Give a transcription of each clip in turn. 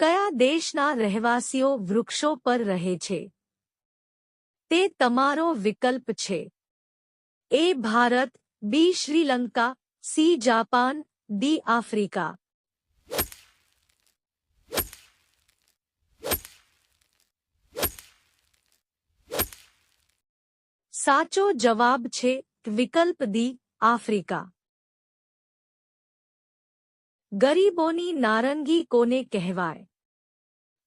કયા દેશના રહેવાસીઓ વૃક્ષો પર રહે છે? તે તમારો વિકલ્પ છે. A Bharat, B Sri Lanka, C Japan, D Africa. સાચો જવાબ છે વિકલ્પ ડી આફ્રિકા. ગરીબોની નારંગી કોને કહેવાય?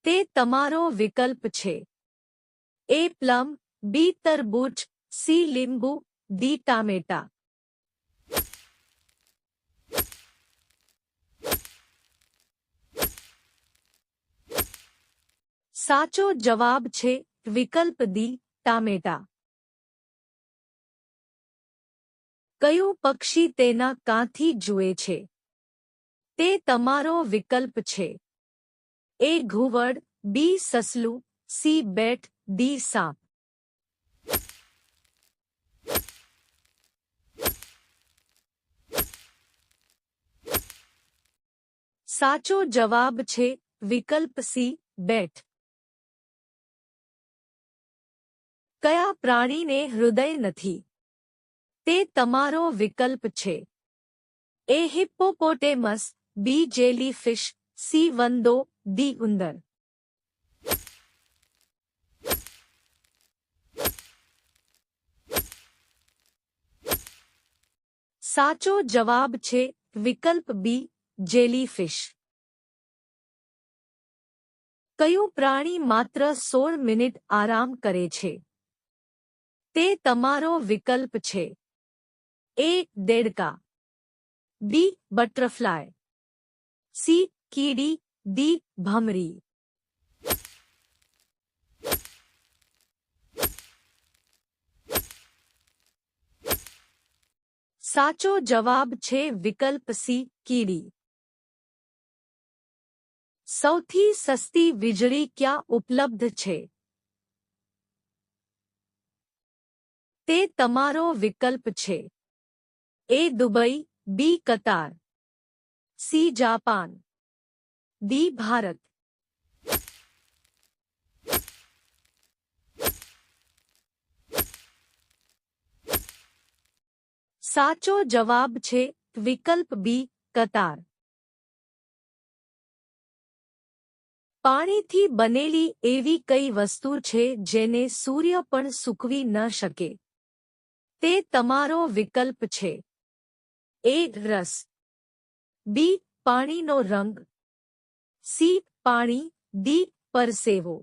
તે તમારો વિકલ્પ છે. એ પ્લમ, બી તરબૂચ, સી લીંબુ, ડી ટામેટા. સાચો જવાબ છે વિકલ્પ ડી ટામેટા. કયું પક્ષી તેના કાંથી જુએ છે? તે તમારો વિકલ્પ છે. એ ઘુવડ, બી સસલું, સી બેટ, ડી સાપ. સાચો જવાબ છે વિકલ્પ સી બેટ. કયા પ્રાણીને હૃદય નથી? તે તમારો વિકલ્પ છે. એ હિપ્પોપોટેમસ, બી જેલીફિશ, સી વંદો, ડી ઉંદર. સાચો જવાબ છે વિકલ્પ બી જેલીફિશ. કયું પ્રાણી માત્ર 16 મિનિટ આરામ કરે છે? તે તમારો વિકલ્પ છે. એ દેડકા, બી બટરફ્લાય, સી કીડી, ડી ભમરી. સાચો જવાબ છે વિકલ્પ સી કીડી. સૌથી સસ્તી વીજળી ક્યાં ઉપલબ્ધ છે? તે તમારો વિકલ્પ છે. એ દુબઈ, બી કતાર, સી જાપાન, ડી ભારત. સાચો જવાબ છે વિકલ્પ બી કતાર. પાણીથી બનેલી એવી કઈ વસ્તુ છે જેને સૂર્ય પણ સૂકવી ન શકે? તે તમારો વિકલ્પ છે. એ રસ, બી પાણીનો રંગ, સી પાણી, ડી પરસેવો.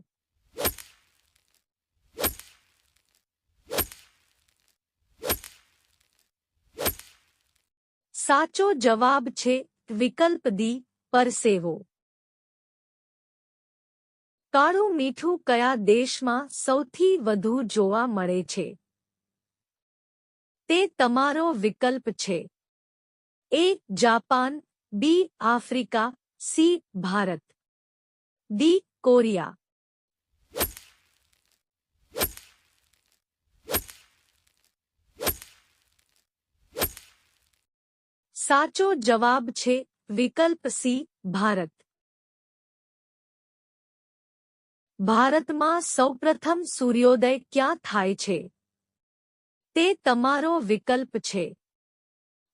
સાચો જવાબ છે વિકલ્પ ડી પરસેવો. કાળું મીઠું કયા દેશમાં સૌથી વધુ જોવા મળે છે? તે તમારો વિકલ્પ છે. A Japan, B Africa, C Bharat, D Korea. સાચો જવાબ છે વિકલ્પ સી ભારત. ભારતમાં સૌપ્રથમ સૂર્યોદય ક્યાં થાય છે? તે તમારો વિકલ્પ છે.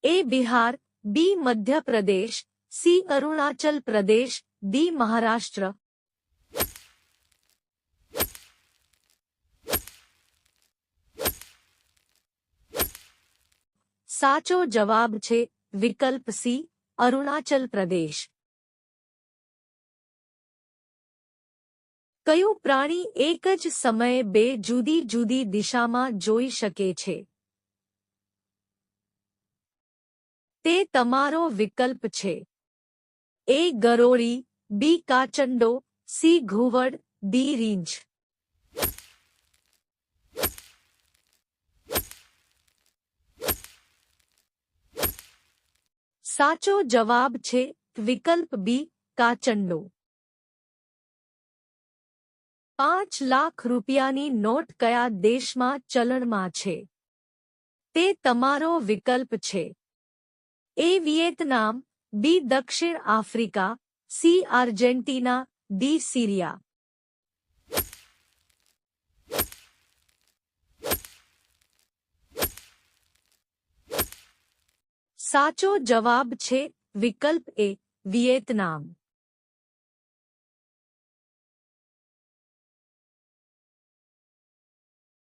એ બિહાર, બી મધ્યપ્રદેશ, સી અરુણાચલ પ્રદેશ, ડી મહારાષ્ટ્ર. સાચો જવાબ છે વિકલ્પ સી અરુણાચલ પ્રદેશ. કયું પ્રાણી એક જ સમયે બે જુદી જુદી દિશામાં જોઈ શકે છે? તે તમારો વિકલ્પ છે. એ ગરોળી, બી કાચંડો, સી ઘુવડ, ડી રીંછ. સાચો જવાબ છે વિકલ્પ બી કાચંડો. 5 લાખ રૂપિયાની નોટ કયા દેશમાં ચલણમાં છે? તે તમારો વિકલ્પ છે. એ વિયેતનામ, બી દક્ષિણ Africa, C Argentina, D Syria. સાચો જવાબ છે વિકલ્પ એ વિયેતનામ.